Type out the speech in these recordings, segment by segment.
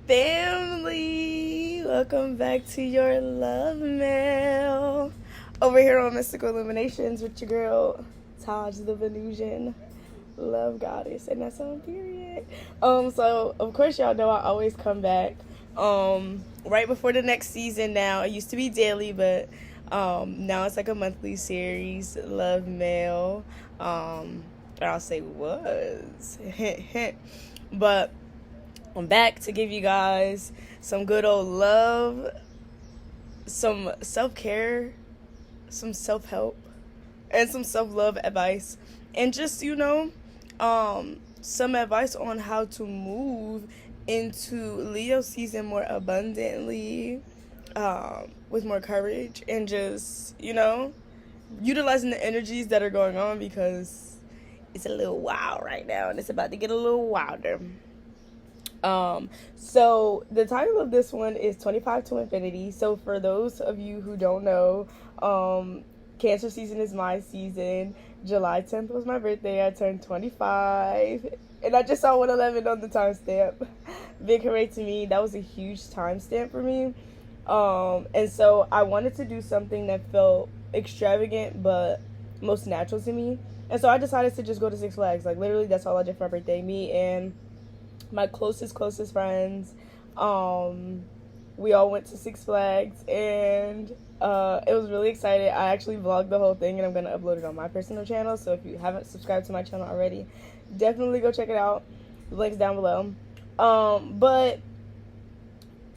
family? Welcome back to your love mail. Over here on Mystical Illuminations with your girl, Taj the Venusian love goddess. And that's on period. So of course y'all know I always come back right before the next season now. It used to be daily, but now it's like a monthly series, love mail. I'll say was. But I'm back to give you guys some good old love, some self-care, some self-help, and some self-love advice. And just, some advice on how to move into Leo season more abundantly, with more courage, and just, utilizing the energies that are going on, because it's a little wild right now, and it's about to get a little wilder. So the title of this one is 25 to Infinity. So for those of you who don't know, Cancer season is my season. July 10th was my birthday. I turned 25, and I just saw 111 on the timestamp. Big hooray to me. That was a huge timestamp for me. And so I wanted to do something that felt extravagant but most natural to me. And so I decided to just go to Six Flags. Like, literally, that's all I did for my birthday. Me and my closest friends, we all went to Six Flags, and it was really exciting. I actually vlogged the whole thing, and I'm going to upload it on my personal channel. So if you haven't subscribed to my channel already, definitely go check it out. The link's down below. But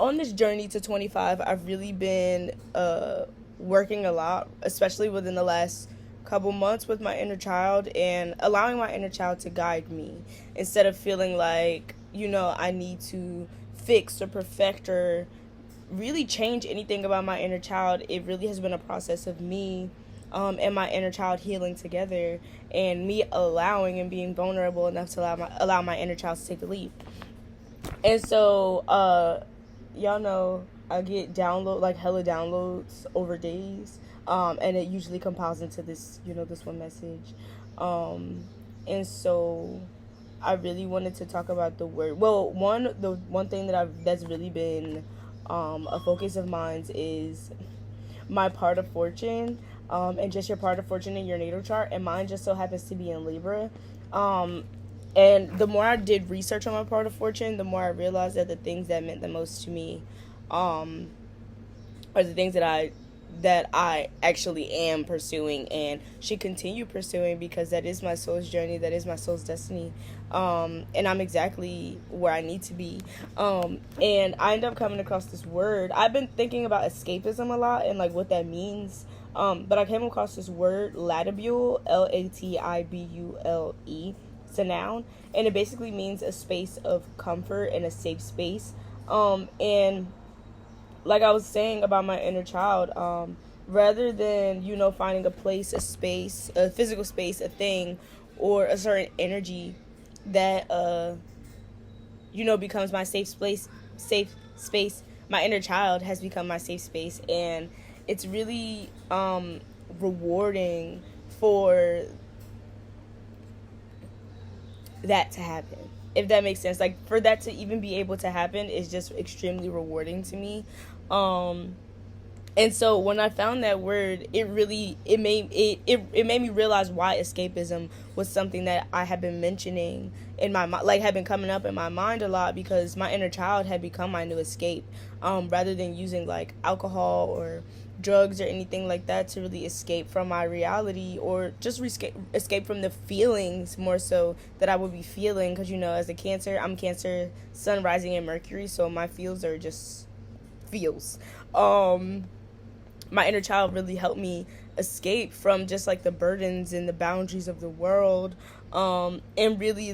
on this journey to 25, I've really been working a lot, especially within the last couple months, with my inner child, and allowing my inner child to guide me instead of feeling like, I need to fix or perfect or really change anything about my inner child. It really has been a process of me and my inner child healing together, and me allowing and being vulnerable enough to allow my inner child to take the lead. And so y'all know I get hella downloads over days, and it usually compiles into this, this one message. And so I really wanted to talk about the word. Well, the one thing that's really been a focus of mine is my part of fortune, and just your part of fortune in your natal chart. And mine just so happens to be in Libra. And the more I did research on my part of fortune, the more I realized that the things that meant the most to me are the things that I actually am pursuing and should continue pursuing, because that is my soul's journey, that is my soul's destiny, and I'm exactly where I need to be. And I end up coming across this word. I've been thinking about escapism a lot and what that means, but I came across this word, latibule, Latibule. It's a noun, and it basically means a space of comfort and a safe space. And like I was saying about my inner child, rather than, finding a place, a space, a physical space, a thing, or a certain energy that, becomes my safe space, my inner child has become my safe space. And it's really rewarding for that to happen, if that makes sense. For that to even be able to happen is just extremely rewarding to me. And so when I found that word, it made me realize why escapism was something that I had been mentioning in my mind, had been coming up in my mind a lot, because my inner child had become my new escape, rather than using alcohol or drugs or anything like that to really escape from my reality, or just escape from the feelings more so that I would be feeling. Because as a Cancer, I'm Cancer Sun rising in Mercury, so my feels are just feels. My inner child really helped me escape from just the burdens and the boundaries of the world, and really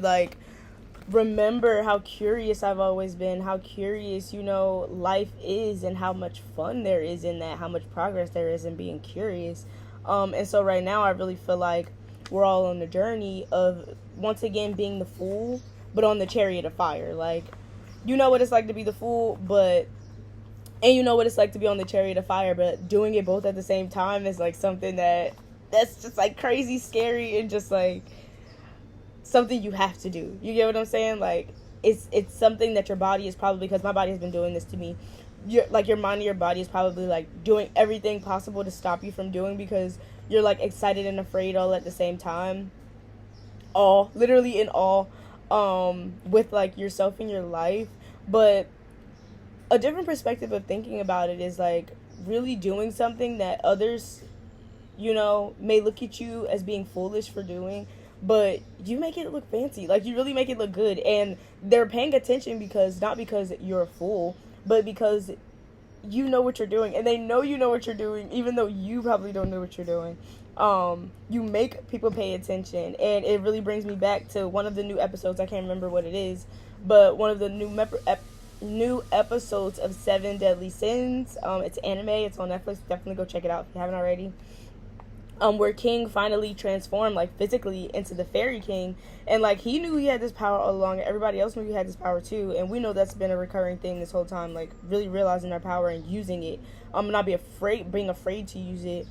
remember how curious I've always been, how curious, life is, and how much fun there is in that, how much progress there is in being curious. And so right now I really feel like we're all on the journey of, once again, being the fool, but on the chariot of fire. You know what it's like to be the fool, and you know what it's like to be on the chariot of fire, but doing it both at the same time is something that's just crazy scary, and just something you have to do. You get what I'm saying? it's something that your body is probably, because my body has been doing this to me, your mind and your body is probably like doing everything possible to stop you from doing, because you're like excited and afraid all at the same time, all literally in awe, with like yourself and your life. But a different perspective of thinking about it is like really doing something that others, may look at you as being foolish for doing, but you make it look fancy. Like, you really make it look good, and they're paying attention because, not because you're a fool, but because you know what you're doing, and they know you know what you're doing, even though you probably don't know what you're doing. You make people pay attention, and it really brings me back to one of the new episodes. I can't remember what it is, but one of the new episodes of 7 Deadly Sins. It's anime. It's on Netflix. Definitely go check it out if you haven't already. Where King finally transformed, like, physically into the Fairy King, and like he knew he had this power all along, and everybody else knew he had this power too, and we know that's been a recurring thing this whole time, like really realizing our power and using it, not being afraid to use it.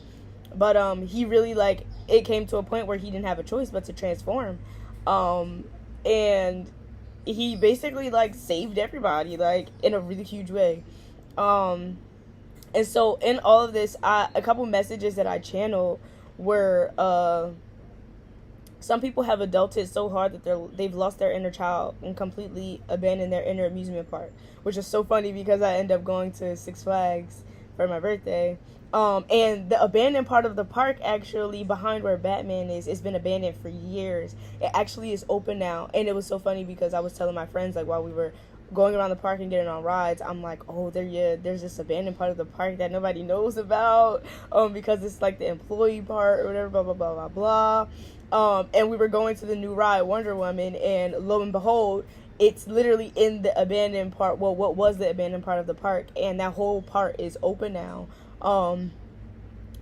But he really, like, it came to a point where he didn't have a choice but to transform, and he basically like saved everybody, like, in a really huge way. And so in all of this, a couple messages that I channeled were, some people have adulted so hard that they've lost their inner child and completely abandoned their inner amusement park, which is so funny because I end up going to Six Flags for my birthday. And the abandoned part of the park, actually behind where Batman is, it's been abandoned for years. It actually is open now, and it was so funny because I was telling my friends, like, while we were going around the park and getting on rides, I'm like, oh, there's this abandoned part of the park that nobody knows about, because it's like the employee part or whatever, blah blah blah blah blah. And we were going to the new ride, Wonder Woman, and lo and behold, it's literally in the abandoned part, well, what was the abandoned part of the park, and that whole part is open now,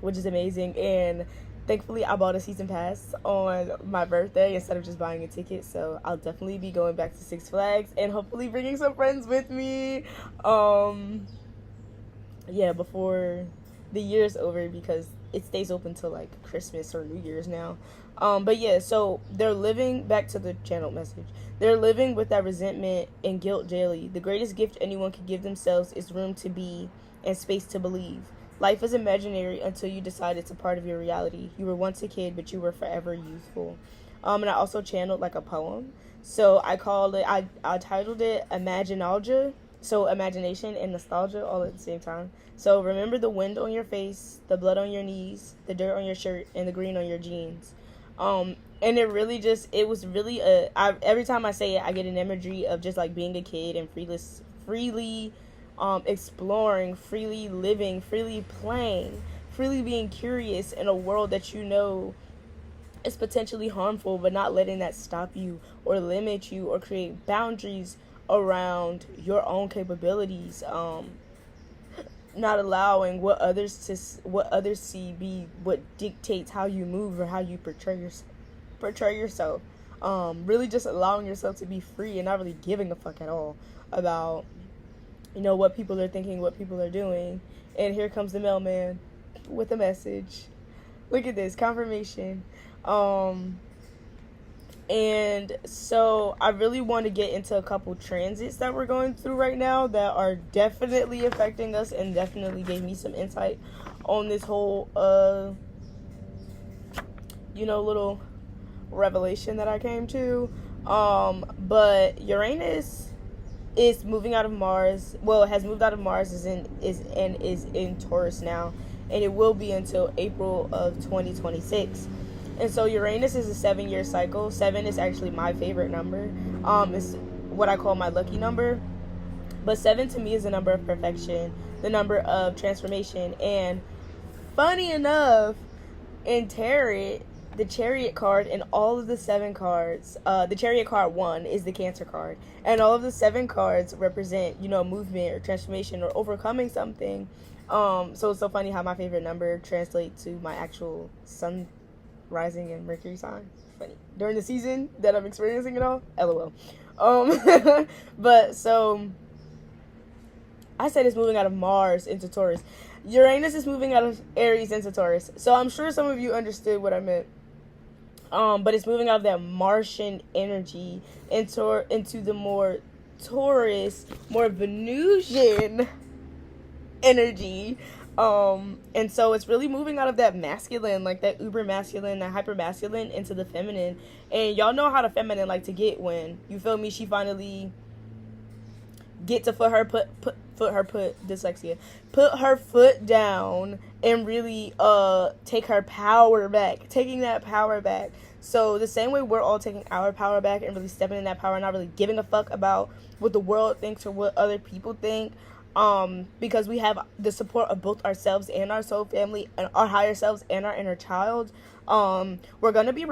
which is amazing. And thankfully, I bought a season pass on my birthday instead of just buying a ticket, so I'll definitely be going back to Six Flags and hopefully bringing some friends with me, before the year's over, because it stays open till like Christmas or New Year's now. But yeah, so they're living, back to the channel message, they're living with that resentment and guilt daily. The greatest gift anyone can give themselves is room to be and space to believe. Life is imaginary until you decide it's a part of your reality. You were once a kid, but you were forever youthful. And I also channeled like a poem. So I titled it Imaginologia. So imagination and nostalgia all at the same time. So remember the wind on your face, the blood on your knees, the dirt on your shirt, and the green on your jeans. And it really just, it was really every time I say it, I get an imagery of just like being a kid and freely exploring, freely living, freely playing, freely being curious in a world that you know is potentially harmful, but not letting that stop you or limit you or create boundaries around your own capabilities, not allowing what others see be what dictates how you move or how you portray yourself. Really just allowing yourself to be free and not really giving a fuck at all about what people are thinking, what people are doing. And here comes the mailman with a message. Look at this, confirmation. And so I really want to get into a couple transits that we're going through right now that are definitely affecting us and definitely gave me some insight on this whole, little revelation that I came to. But Uranus is moving out of Mars. Well, it has moved out of Mars, is in Taurus now, and it will be until April of 2026. And so Uranus is a 7-year cycle. 7 is actually my favorite number. It's what I call my lucky number. But 7 to me is the number of perfection, the number of transformation. And funny enough, in tarot, the Chariot card and all of the 7 cards, the Chariot card 1 is the Cancer card, and all of the 7 cards represent, movement or transformation or overcoming something. So it's so funny how my favorite number translates to my actual sun rising and Mercury sign. Funny. During the season that I'm experiencing it all, LOL. But so I said it's moving out of Mars into Taurus. Uranus is moving out of Aries into Taurus. So I'm sure some of you understood what I meant. But it's moving out of that Martian energy into the more Taurus, more Venusian energy. And so it's really moving out of that masculine, like that uber masculine, that hyper masculine, into the feminine. And y'all know how the feminine like to get when, you feel me, she finally get to put her foot down and really take her power back, taking that power back. So the same way we're all taking our power back and really stepping in that power, not really giving a fuck about what the world thinks or what other people think, because we have the support of both ourselves and our soul family and our higher selves and our inner child, we're gonna be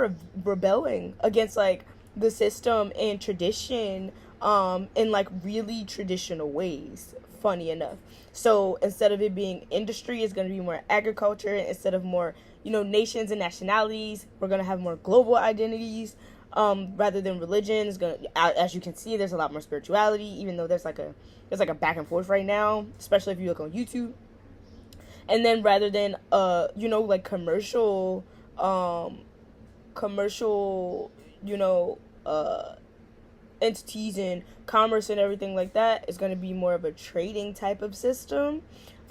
rebelling against like the system and tradition, in like really traditional ways, funny enough. So instead of it being industry, it's going to be more agriculture. Instead of more, nations and nationalities, we're going to have more global identities, rather than religion. Is going to, as you can see, there's a lot more spirituality, even though there's like a back and forth right now, especially if you look on YouTube. And then rather than like commercial entities and commerce and everything like that, is going to be more of a trading type of system.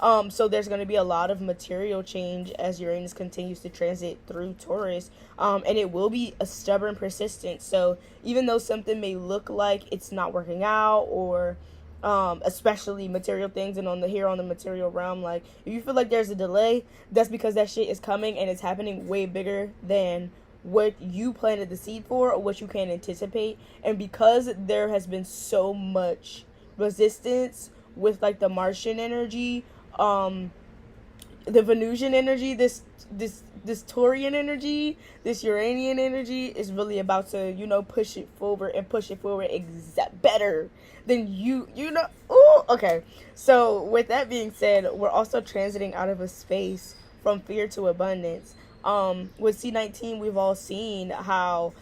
So there's going to be a lot of material change as Uranus continues to transit through Taurus, and it will be a stubborn persistence. So even though something may look like it's not working out, or especially material things, and on the material realm, like if you feel like there's a delay, that's because that shit is coming and it's happening way bigger than what you planted the seed for or what you can anticipate. And because there has been so much resistance with like the Martian energy, the Venusian energy, this Taurian energy, this Uranian energy is really about to push it forward better than ooh, okay. So with that being said, we're also transiting out of a space from fear to abundance. With C19, we've all seen how,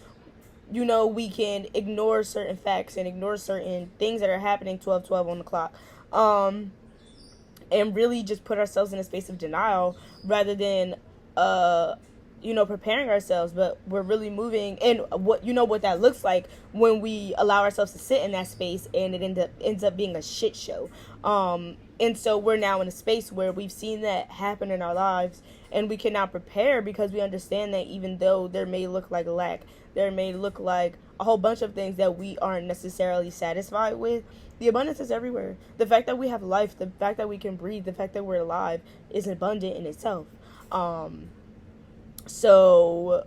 we can ignore certain facts and ignore certain things that are happening 12/12 on the clock, and really just put ourselves in a space of denial rather than, preparing ourselves. But we're really moving, and what that looks like when we allow ourselves to sit in that space, and it ends up being a shit show. And so we're now in a space where we've seen that happen in our lives, and we can now prepare because we understand that even though there may look like lack, there may look like a whole bunch of things that we aren't necessarily satisfied with, the abundance is everywhere. The fact that we have life, the fact that we can breathe, the fact that we're alive is abundant in itself. So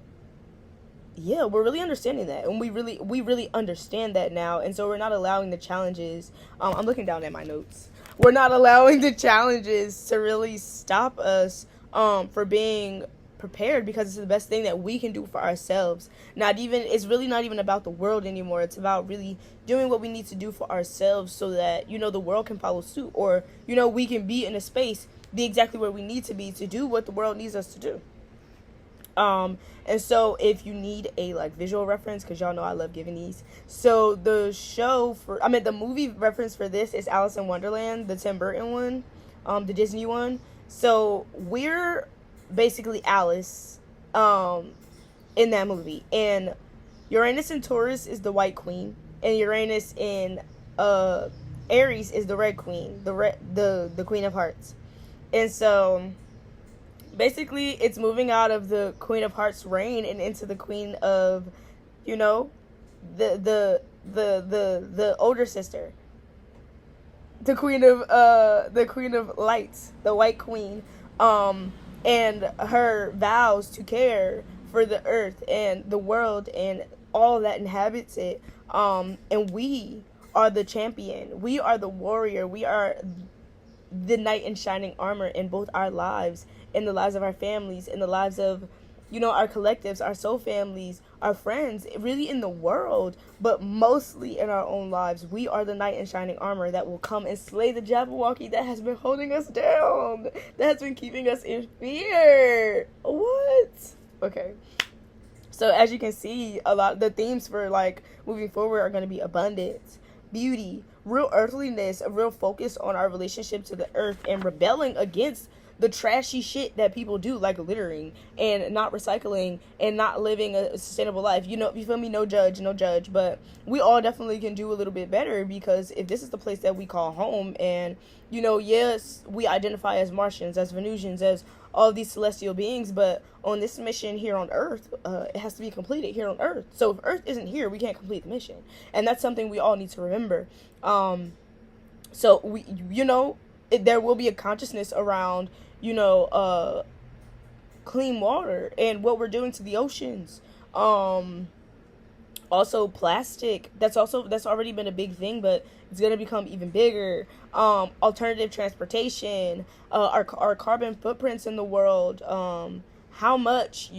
yeah, we're really understanding that, and we really understand that now. And so we're not allowing the challenges, I'm looking down at my notes, we're not allowing the challenges to really stop us for being prepared, because it's the best thing that we can do for ourselves. It's really not even about the world anymore. It's about really doing what we need to do for ourselves, so that the world can follow suit, or we can be in a space, be exactly where we need to be to do what the world needs us to do. And so if you need a like visual reference, because y'all know I love giving these, so the movie reference for this is Alice in Wonderland, the Tim Burton one, the Disney one. So we're basically Alice in that movie, and Uranus in Taurus is the White Queen, and Uranus in Aries is the Red Queen, the Queen of Hearts. And so basically it's moving out of the Queen of Hearts reign and into the Queen of, the older sister, the Queen of Lights, the White Queen, and her vows to care for the earth and the world and all that inhabits it. And we are the champion. We are the warrior. We are the knight in shining armor in both our lives, in the lives of our families, in the lives of, our collectives, our soul families, our friends, really in the world, but mostly in our own lives. We are the knight in shining armor that will come and slay the Jabberwocky that has been holding us down, that has been keeping us in fear. What? Okay. So as you can see, a lot of the themes for like moving forward are going to be abundance, beauty, real earthliness, a real focus on our relationship to the earth, and rebelling against the trashy shit that people do, like littering and not recycling and not living a sustainable life. You feel me? No judge, but we all definitely can do a little bit better, because if this is the place that we call home, and yes, we identify as Martians, as Venusians, as all of these celestial beings, but on this mission here on Earth, it has to be completed here on Earth. So if Earth isn't here, we can't complete the mission, and that's something we all need to remember. So we, there will be a consciousness around, clean water and what we're doing to the oceans. Also plastic, that's already been a big thing, but it's going to become even bigger. Alternative transportation, our carbon footprints in the world, how much,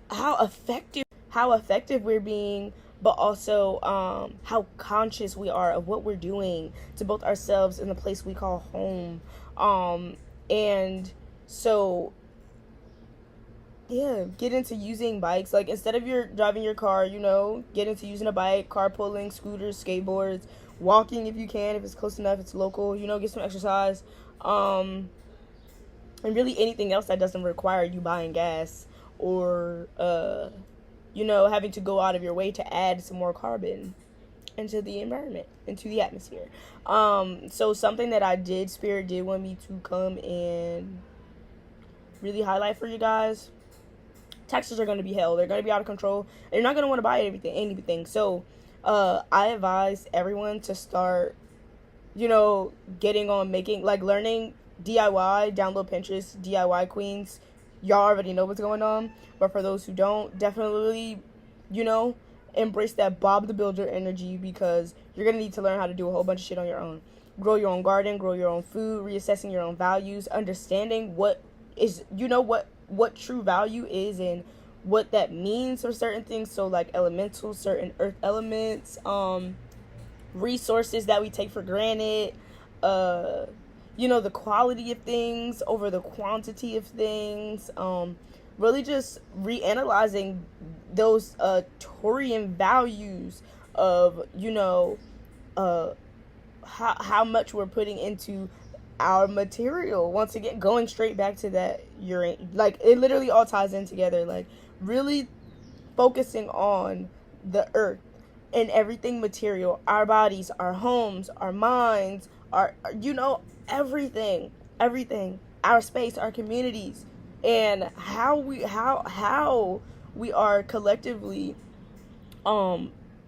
how effective we're being, but also how conscious we are of what we're doing to both ourselves and the place we call home. And so, yeah, get into using bikes. Like, instead of your driving your car, get into using a bike, carpooling, scooters, skateboards, walking if you can, if it's close enough, it's local, get some exercise. And really anything else that doesn't require you buying gas or, having to go out of your way to add some more carbon into the environment, into the atmosphere. So something that Spirit did want me to come and really highlight for you guys: taxes are going to be hell. They're going to be out of control. You're not going to want to buy anything. So, I advise everyone to start, getting on learning DIY, download Pinterest, DIY queens. Y'all already know what's going on. But for those who don't, definitely, embrace that Bob the Builder energy, because you're going to need to learn how to do a whole bunch of shit on your own. Grow your own garden, grow your own food, reassessing your own values, understanding what true value is and what that means for certain things. So like elementals, certain earth elements, resources that we take for granted, the quality of things over the quantity of things, really just reanalyzing those Taurian values of how much we're putting into our material. Once again, going straight back to that like, it literally all ties in together. Like, really focusing on the earth and everything material, our bodies, our homes, our minds, our everything, our space, our communities, and how we are collectively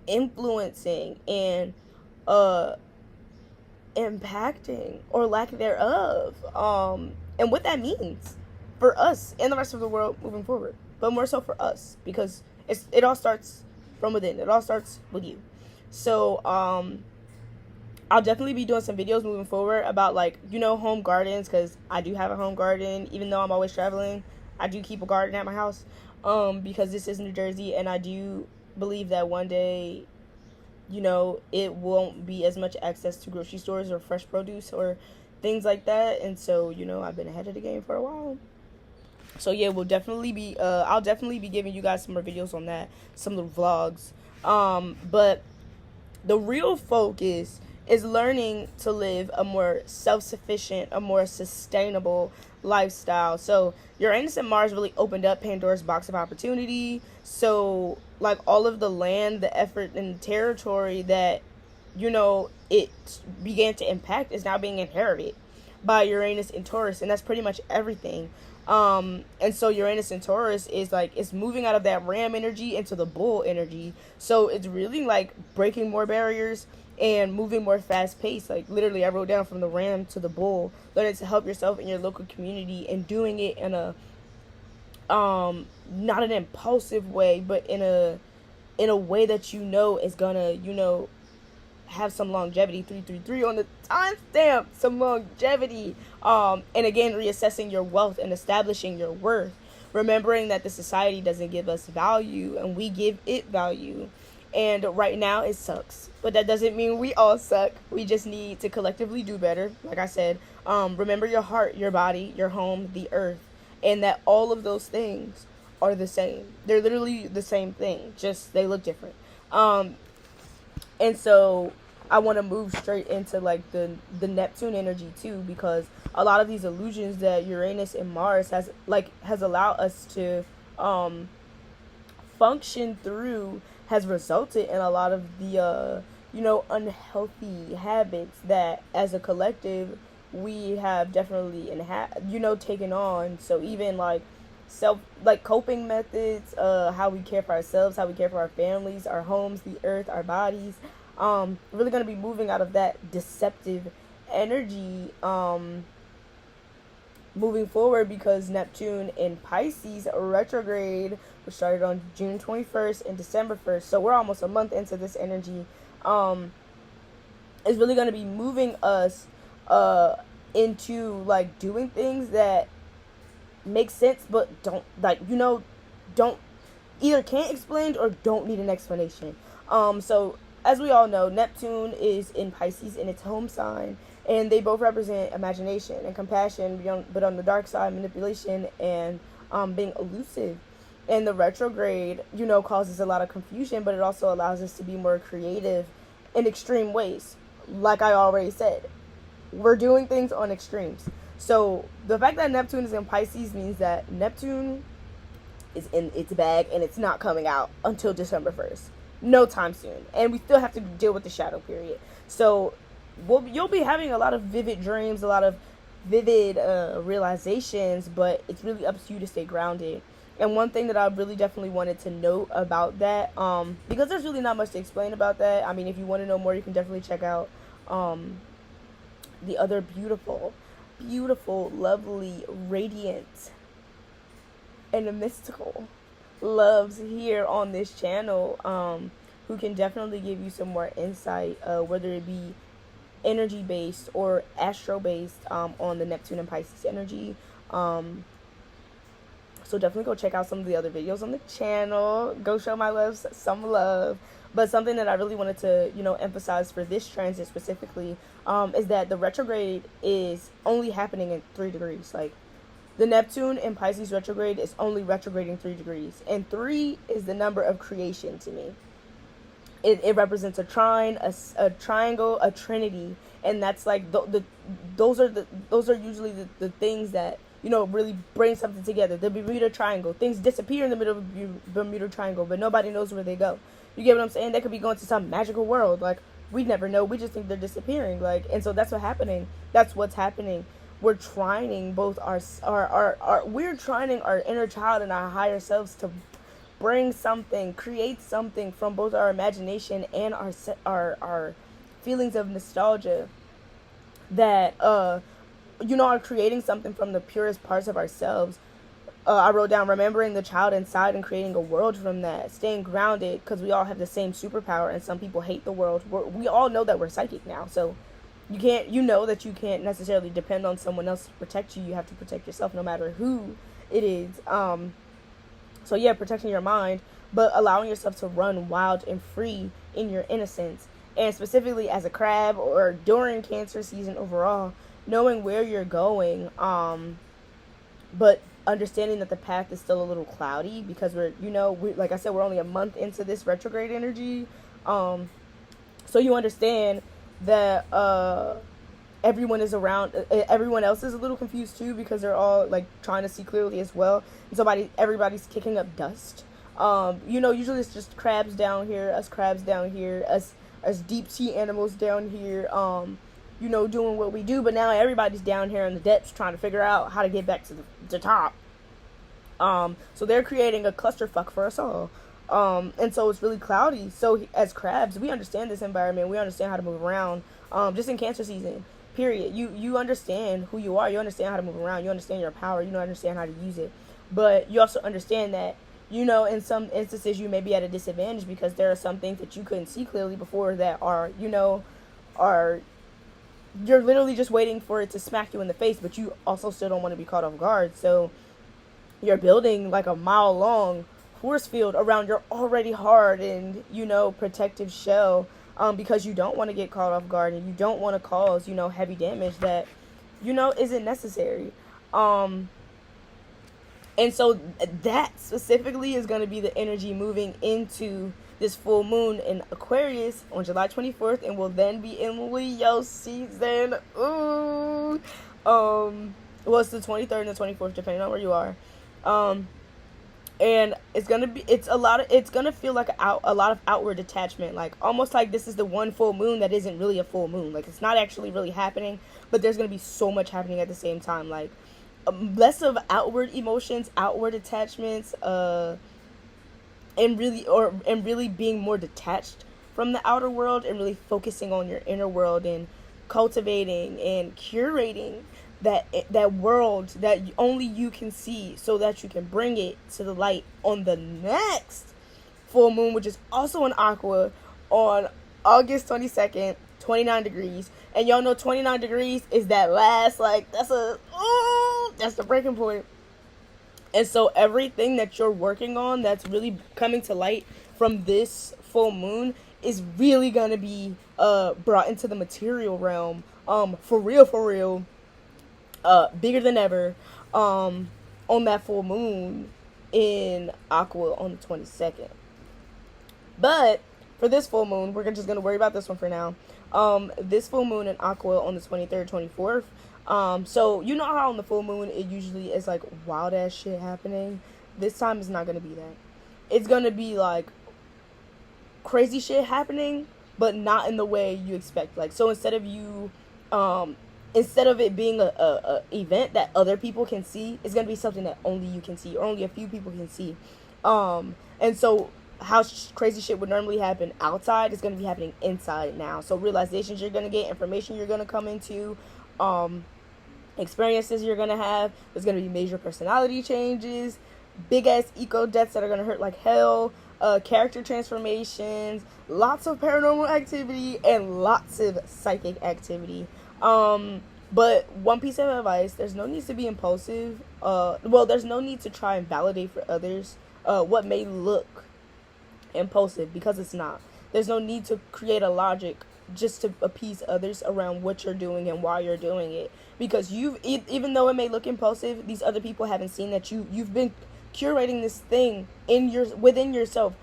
influencing and impacting, or lack thereof, and what that means for us and the rest of the world moving forward, but more so for us, because it all starts from within. It all starts with you. So I'll definitely be doing some videos moving forward about, like, home gardens, because I do have a home garden. Even though I'm always traveling, I do keep a garden at my house, because this is New Jersey, and I do believe that one day, it won't be as much access to grocery stores or fresh produce or things like that. And so, I've been ahead of the game for a while. So yeah, I'll definitely be giving you guys some more videos on that, some of the vlogs. But the real focus is learning to live a more self-sufficient, a more sustainable lifestyle. So Uranus and Mars really opened up Pandora's box of opportunity. So, like, all of the land, the effort, and the territory that, it began to impact is now being inherited by Uranus and Taurus, and that's pretty much everything. And so Uranus and Taurus is like, it's moving out of that ram energy into the bull energy. So it's really like breaking more barriers and moving more fast paced. Like, literally, I wrote down from the ram to the bull, learning to help yourself in your local community, and doing it in a not an impulsive way, but in a way that is gonna have some longevity. 333 on the timestamp, some longevity. And again, reassessing your wealth and establishing your worth, remembering that the society doesn't give us value and we give it value. And right now it sucks, but that doesn't mean we all suck. We just need to collectively do better. Like I said, remember your heart, your body, your home, the earth, and that all of those things are the same. They're literally the same thing, just they look different. And so I want to move straight into like the Neptune energy too, because a lot of these illusions that Uranus and Mars has allowed us to um function through has resulted in a lot of the unhealthy habits that as a collective we have definitely taken on. So even like self like coping methods, how we care for ourselves, how we care for our families, our homes, the earth, our bodies, really going to be moving out of that deceptive energy moving forward, because Neptune in Pisces retrograde, which started on June 21st and December 1st, so we're almost a month into this energy, is really going to be moving us into like doing things that make sense but don't either can't explain or don't need an explanation. So as we all know, Neptune is in Pisces in its home sign, and they both represent imagination and compassion, but on the dark side, manipulation and being elusive. And the retrograde, causes a lot of confusion, but it also allows us to be more creative in extreme ways. Like I already said, we're doing things on extremes. So the fact that Neptune is in Pisces means that Neptune is in its bag and it's not coming out until December 1st. No time soon. And we still have to deal with the shadow period. So you'll be having a lot of vivid dreams, a lot of vivid realizations, but it's really up to you to stay grounded. And one thing that I really definitely wanted to note about that, because there's really not much to explain about that. I mean, if you want to know more, you can definitely check out the other beautiful, lovely, radiant, and mystical loves here on this channel, who can definitely give you some more insight, whether it be energy based or astro based, on the Neptune and Pisces energy. So definitely go check out some of the other videos on the channel. Go show my loves some love. But something that I really wanted to, emphasize for this transit specifically, is that the retrograde is only happening in 3 degrees. Like, the Neptune in Pisces retrograde is only retrograding 3 degrees. And 3 is the number of creation to me. It represents a trine, a triangle, a trinity. And that's like, those are usually the things that, really bring something together. The Bermuda Triangle. Things disappear in the middle of the Bermuda Triangle, but nobody knows where they go. You get what I'm saying? They could be going to some magical world. Like, we never know. We just think they're disappearing. Like, and so that's what's happening. That's what's happening. We're trining both we're trining our inner child and our higher selves to bring something, create something from both our imagination and our feelings of nostalgia that are creating something from the purest parts of ourselves. I wrote down remembering the child inside and creating a world from that, staying grounded, because we all have the same superpower, and some people hate the world. We all know that we're psychic now, so you can't necessarily depend on someone else to protect you. You have to protect yourself no matter who it is. So yeah, protecting your mind, but allowing yourself to run wild and free in your innocence. And specifically as a crab, or during Cancer season overall, knowing where you're going, but understanding that the path is still a little cloudy, because we're like I said, we're only a month into this retrograde energy. So you understand that everyone else is a little confused too, because they're all like trying to see clearly as well. And everybody's kicking up dust. Usually it's just crabs down here, us crabs down here, us deep sea animals down here, doing what we do. But now everybody's down here in the depths trying to figure out how to get back to the top. So they're creating a clusterfuck for us all. And so it's really cloudy. So as crabs, we understand this environment. We understand how to move around. Just in Cancer season, period. You understand who you are. You understand how to move around. You understand your power. You understand how to use it. But you also understand that, in some instances you may be at a disadvantage, because there are some things that you couldn't see clearly before that are you're literally just waiting for it to smack you in the face, but you also still don't want to be caught off guard. So you're building like a mile-long force field around your already hard and, protective shell, because you don't want to get caught off guard, and you don't want to cause, heavy damage that, isn't necessary. And so that specifically is going to be the energy moving into this full moon in Aquarius on July 24th, and will then be in Leo season. Ooh. Well, it's the 23rd and the 24th, depending on where you are. And it's gonna feel like a lot of outward detachment, like almost like this is the one full moon that isn't really a full moon. Like, it's not actually really happening, but there's gonna be so much happening at the same time. Like, less of outward emotions, outward attachments, and really being more detached from the outer world, and really focusing on your inner world and cultivating and curating that world that only you can see, so that you can bring it to the light on the next full moon, which is also in Aqua on August 22nd, 29 degrees. And y'all know 29 degrees is that last, like, that's the breaking point. And so everything that you're working on that's really coming to light from this full moon is really gonna be brought into the material realm, for real, bigger than ever, on that full moon in Aqua on the 22nd. But for this full moon, we're just gonna worry about this one for now. This full moon in Aqua on the 23rd, 24th. So you know how on the full moon it usually is like wild ass shit happening. This time is not gonna be that. It's gonna be like crazy shit happening, but not in the way you expect. Like, so instead of it being a event that other people can see, it's gonna be something that only you can see, or only a few people can see. And so how crazy shit would normally happen outside is gonna be happening inside now. So realizations you're gonna get, information you're gonna come into, experiences you're gonna have. There's gonna be major personality changes, big ass eco deaths that are gonna hurt like hell, character transformations, lots of paranormal activity, and lots of psychic activity. But one piece of advice: there's no need to be impulsive. There's no need to try and validate for others what may look impulsive, because it's not. There's no need to create a logic just to appease others around what you're doing and why you're doing it, because even though it may look impulsive, these other people haven't seen that you've been curating this thing within yourself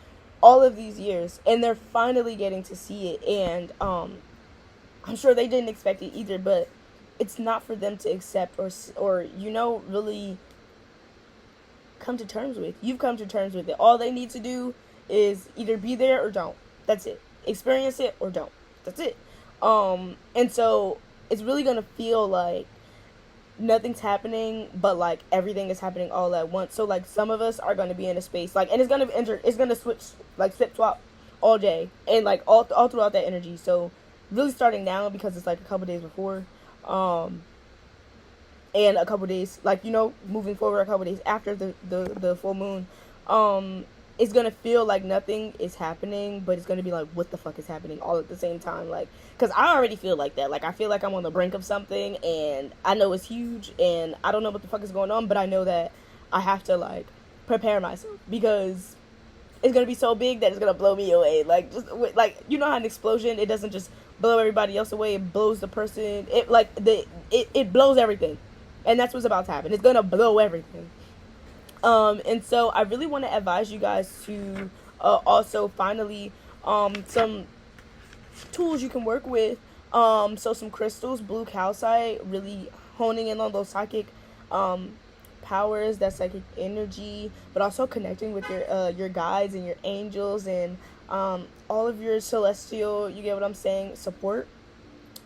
all of these years, and they're finally getting to see it. And I'm sure they didn't expect it either, but it's not for them to accept or really come to terms with. You've come to terms with it. All they need to do is either be there or don't. That's it. Experience it or don't. That's it. And so it's really gonna feel like nothing's happening, but like everything is happening all at once. So like some of us are gonna be in a space like, and it's gonna switch, like flip swap all day, and like all throughout that energy. So really starting now, because it's like a couple days before, and a couple days, like, moving forward a couple days after the full moon, it's gonna feel like nothing is happening, but it's gonna be like, what the fuck is happening all at the same time? Like, because I already feel like that. Like, I feel like I'm on the brink of something, and I know it's huge, and I don't know what the fuck is going on, but I know that I have to like prepare myself, because it's gonna be so big that it's gonna blow me away. Like, just like, how an explosion, it doesn't just blow everybody else away, it blows the person. It blows everything, and that's what's about to happen. It's gonna blow everything. And so I really want to advise you guys to also finally some tools you can work with. So some crystals, blue calcite, really honing in on those psychic powers, that psychic energy, but also connecting with your guides and your angels, and all of your celestial, you get what I'm saying, support.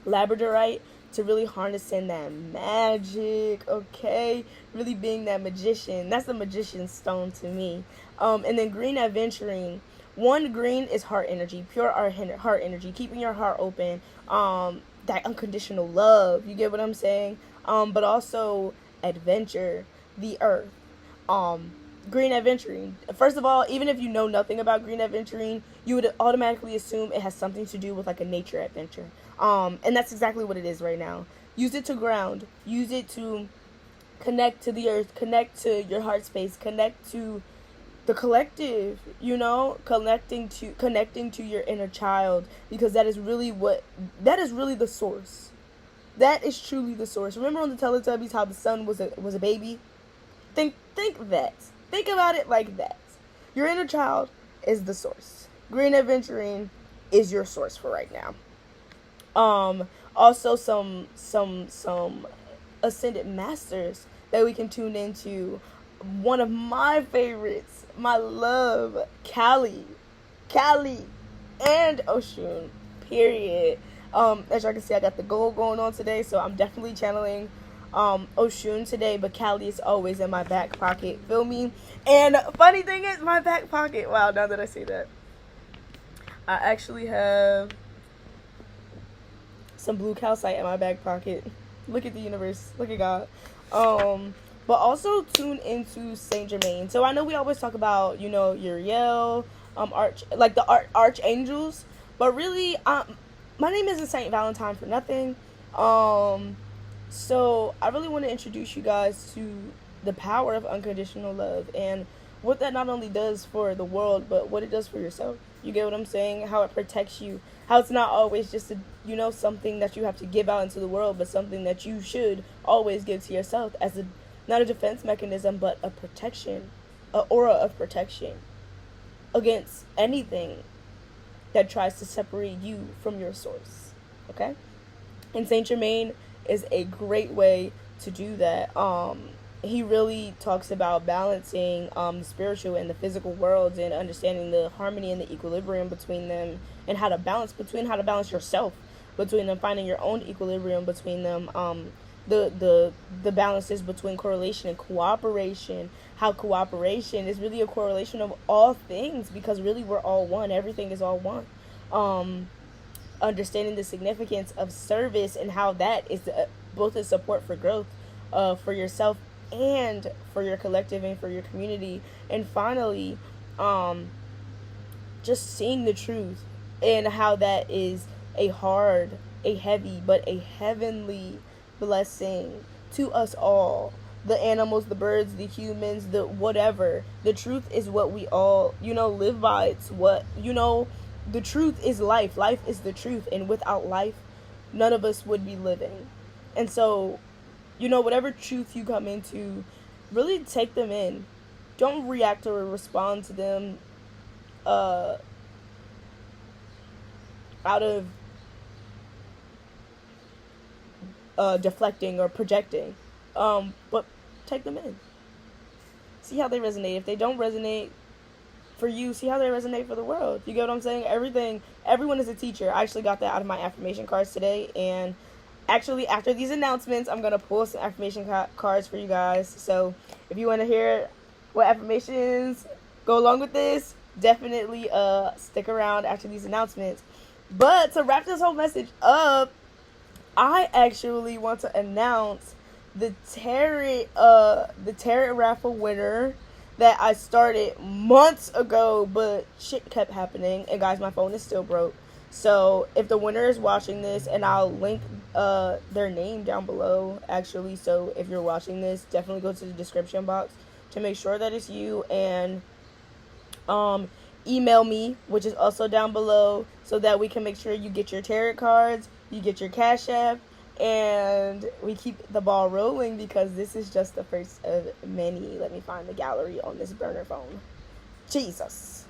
Labradorite, to really harness in that magic, okay? Really being that magician. That's the magician's stone to me. And then green aventurine. One, green is heart energy, pure heart energy, keeping your heart open. That unconditional love, you get what I'm saying? But also adventure, the earth. Green aventurine. First of all, even if you know nothing about green aventurine, you would automatically assume it has something to do with like a nature adventure. And that's exactly what it is right now. Use it to ground. Use it to connect to the earth, connect to your heart space, connect to the collective, connecting to your inner child, because that is really the source. That is truly the source. Remember on the Teletubbies how the sun was a baby? Think that. Think about it like that. Your inner child is the source. Green Adventuring is your source for right now. Also some Ascended Masters that we can tune into. One of my favorites, my love, Kali, and Oshun. Period. As y'all can see, I got the gold going on today, so I'm definitely channeling Oshun today, but Kali is always in my back pocket. Feel me? And funny thing is, my back pocket. Wow, now that I say that, I actually have some blue calcite in my back pocket. Look at the universe. Look at God. But also tune into Saint Germain. So I know we always talk about, you know, Uriel, archangels, but really, my name isn't SaintValintyn for nothing. So I really want to introduce you guys to the power of unconditional love and what that not only does for the world, but what it does for yourself. You get what I'm saying? How it protects you. How it's not always just something that you have to give out into the world, but something that you should always give to yourself as not a defense mechanism, but a protection, an aura of protection against anything that tries to separate you from your source. Okay? And Saint Germain is a great way to do that. He really talks about balancing the spiritual and the physical worlds and understanding the harmony and the equilibrium between them, and how to balance yourself between them, finding your own equilibrium between them. The balances between correlation and cooperation. How cooperation is really a correlation of all things, because really we're all one. Everything is all one. Understanding the significance of service and how that is both a support for growth for yourself and for your collective and for your community. And finally, just seeing the truth and how that is a heavy, but a heavenly blessing to us all. The animals, the birds, the humans, the whatever. The truth is what we all, live by. It's what, the truth is life. Life is the truth. And without life, none of us would be living. And so, whatever truth you come into, really take them in. Don't react or respond to them out of deflecting or projecting. But take them in. See how they resonate. If they don't resonate for you, see how they resonate for the world. You get what I'm saying? Everyone is a teacher. I actually got that out of my affirmation cards today, and actually after these announcements, I'm gonna pull some affirmation cards for you guys. So if you want to hear what affirmations go along with this, definitely stick around after these announcements. But to wrap this whole message up, I actually want to announce the tarot raffle winner that I started months ago, but shit kept happening, and guys, my phone is still broke. So if the winner is watching this, and I'll link their name down below, actually, so if you're watching this, definitely go to the description box to make sure that it's you, and email me, which is also down below, so that we can make sure you get your tarot cards, you get your CashApp, and we keep the ball rolling, because this is just the first of many. Let me find the gallery on this burner phone. Jesus.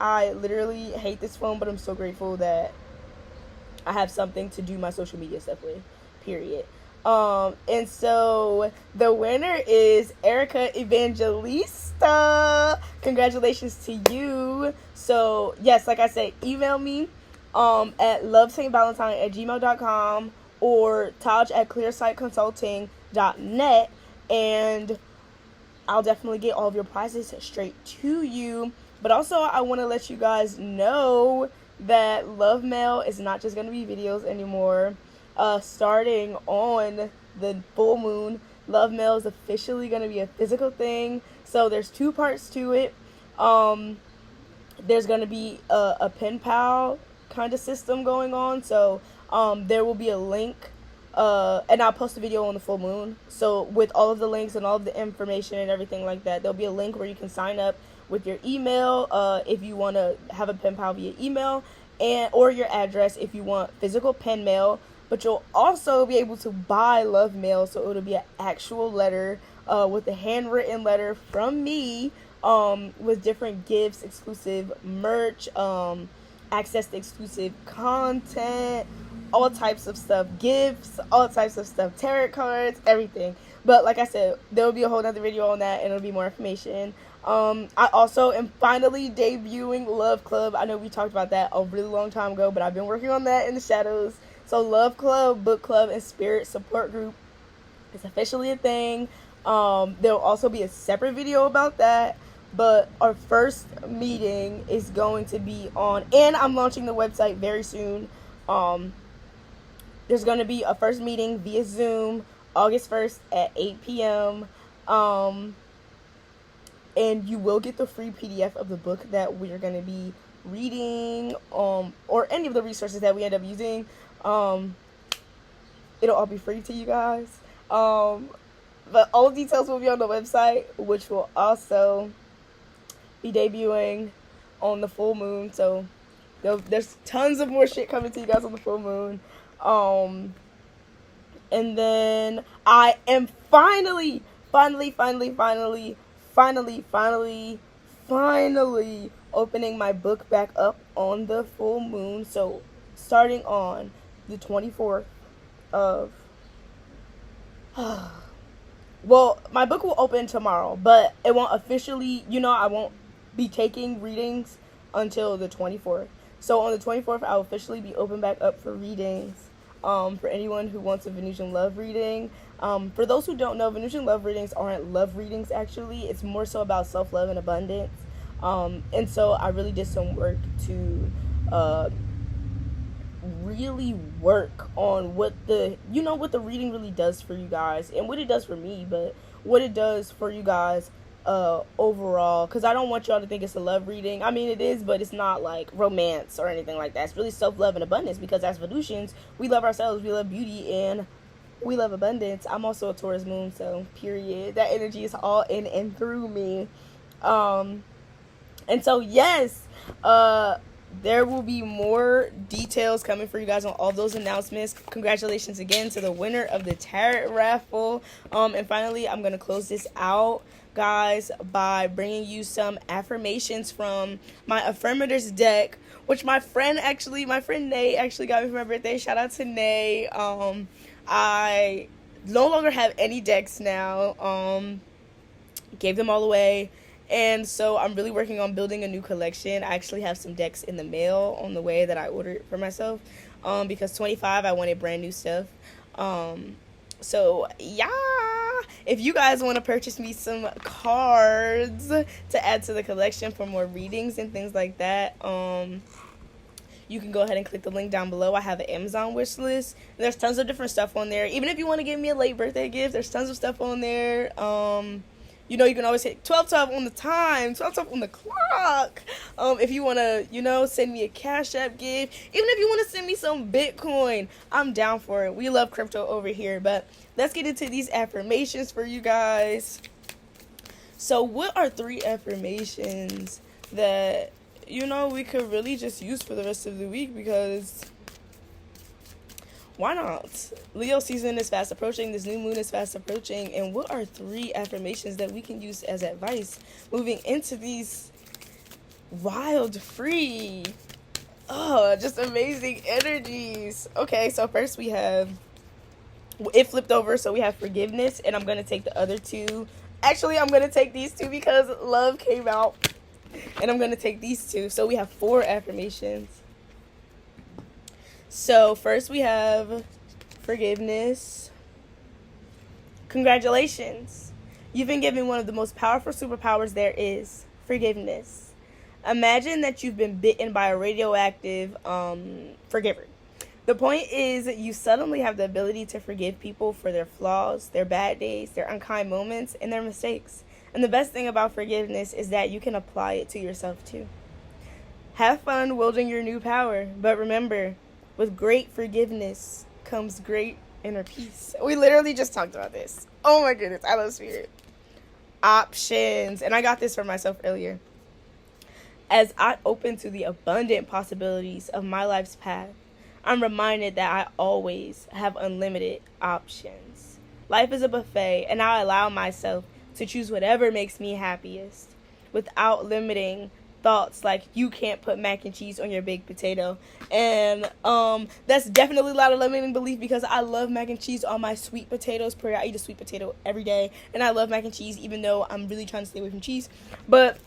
I literally hate this phone, but I'm so grateful that I have something to do my social media stuff with. Period. And so the winner is Erica Evangelista. Congratulations to you. So yes, like I said, email me at lovsaintvalintyn@gmail.com or taj@clearsightconsulting.net, and I'll definitely get all of your prizes straight to you. But also, I want to let you guys know that Love Mail is not just going to be videos anymore. Starting on the full moon, Love Mail is officially going to be a physical thing. So there's 2 parts to it. There's going to be a pen pal kind of system going on. So there will be a link, and I'll post a video on the full moon. So with all of the links and all of the information and everything like that, there'll be a link where you can sign up with your email if you want to have a pen pal via email, or your address if you want physical pen mail. But you'll also be able to buy Love Mail, so it'll be an actual letter with a handwritten letter from me with different gifts, exclusive merch, access to exclusive content, all types of stuff, gifts, all types of stuff, tarot cards, everything. But like I said, there will be a whole other video on that, and it'll be more information. I also am finally debuting Love Club. I know we talked about that a really long time ago, but I've been working on that in the shadows. So Love Club, Book Club, and Spirit Support Group is officially a thing. There'll also be a separate video about that. But our first meeting is going to be on, and I'm launching the website very soon. There's going to be a first meeting via Zoom, August 1st at 8 p.m. And you will get the free PDF of the book that we're going to be reading, or any of the resources that we end up using. It'll all be free to you guys. But all details will be on the website, which will also be debuting on the full moon. So there's tons of more shit coming to you guys on the full moon. And then I am finally opening my book back up on the full moon. So starting on the 24th of well, my book will open tomorrow, but it won't officially, I won't be taking readings until the 24th. So on the 24th, I'll officially be open back up for readings, for anyone who wants a Venusian love reading. For those who don't know, Venusian love readings aren't love readings, actually. It's more so about self-love and abundance. And so I really did some work to really work on what the reading really does for you guys, and what it does for me, but what it does for you guys overall, because I don't want y'all to think it's a love reading. I mean, it is, but it's not like romance or anything like that. It's really self-love and abundance, because as Venusians, we love ourselves, we love beauty, and we love abundance. I'm also a Taurus moon, so period. That energy is all in and through me. And so yes, there will be more details coming for you guys on all those announcements. Congratulations again to the winner of the tarot raffle. And finally, I'm going to close this out, guys, by bringing you some affirmations from my affirmators deck, which my friend Nay actually got me for my birthday. Shout out to Nay. I no longer have any decks now. Gave them all away. And so I'm really working on building a new collection. I actually have some decks in the mail on the way that I ordered for myself. Because 25, I wanted brand new stuff. So yeah, if you guys want to purchase me some cards to add to the collection for more readings and things like that, you can go ahead and click the link down below. I have an Amazon wish list. There's tons of different stuff on there. Even if you want to give me a late birthday gift, there's tons of stuff on there. You can always hit 12 on the time, 12 on the clock. If you want to, send me a CashApp gift. Even if you want to send me some Bitcoin, I'm down for it. We love crypto over here. But let's get into these affirmations for you guys. So what are 3 affirmations that, we could really just use for the rest of the week? Because why not? Leo season is fast approaching. This new moon is fast approaching. And what are 3 affirmations that we can use as advice moving into these wild, free, just amazing energies? Okay, so first we have, it flipped over, so we have forgiveness. And I'm going to take the other 2. Actually, I'm going to take these 2 because love came out. And I'm going to take these 2. So we have 4 affirmations. So first we have forgiveness. Congratulations. You've been given one of the most powerful superpowers there is, forgiveness. Imagine that you've been bitten by a radioactive forgiver. The point is you suddenly have the ability to forgive people for their flaws, their bad days, their unkind moments, and their mistakes. And the best thing about forgiveness is that you can apply it to yourself too. Have fun wielding your new power, but remember, with great forgiveness comes great inner peace. We literally just talked about this. Oh my goodness, I love spirit. Options. And I got this for myself earlier. As I open to the abundant possibilities of my life's path, I'm reminded that I always have unlimited options. Life is a buffet, and I allow myself to choose whatever makes me happiest. without limiting thoughts like you can't put mac and cheese on your baked potato. And that's definitely a lot of limiting belief, because I love mac and cheese on my sweet potatoes. I eat a sweet potato every day, and I love mac and cheese, even though I'm really trying to stay away from cheese. But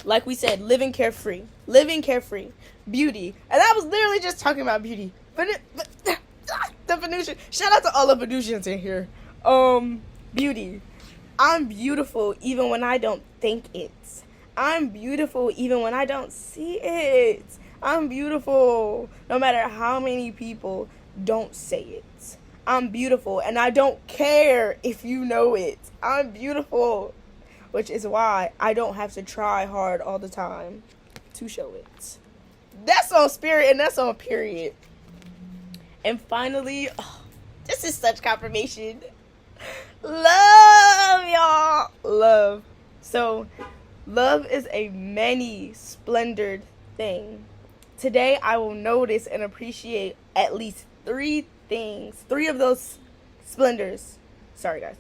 like we said, living carefree, beauty. And I was literally just talking about beauty. But the Venusian, shout out to all the Venusians in here. Beauty. I'm beautiful even when I don't think it. I'm beautiful even when I don't see it. I'm beautiful no matter how many people don't say it. I'm beautiful, and I don't care if you know it. I'm beautiful, which is why I don't have to try hard all the time to show it. That's on spirit, and that's on period. And finally, this is such confirmation. Love, y'all. Love. So, love is a many splendored thing. Today, I will notice and appreciate at least 3 things. 3 of those splendors. Sorry, guys.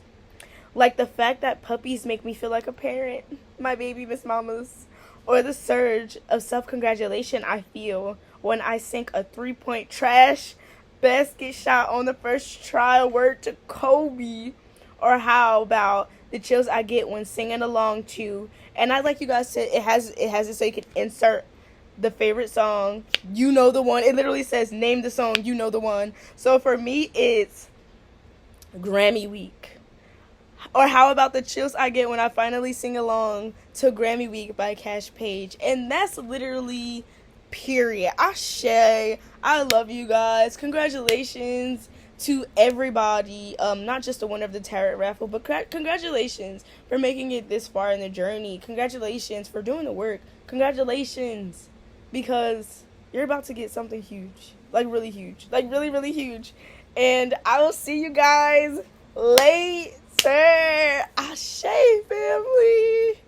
Like the fact that puppies make me feel like a parent, my baby Miss Mamas. Or the surge of self-congratulation I feel when I sink a 3-point trash basket shot on the first try. Word to Kobe. Or how about the chills I get when singing along to, and I like you guys said, it has it so you can insert the favorite song, you know the one. It literally says name the song, you know the one. So for me, it's Grammy Week. Or how about the chills I get when I finally sing along to Grammy Week by Cash Page. And that's literally period. Ashe. I love you guys. Congratulations to everybody, not just the winner of the tarot raffle, but congratulations for making it this far in the journey. Congratulations for doing the work. Congratulations, because you're about to get something huge, like really huge, like really, really huge. And I will see you guys later. Ashe, family.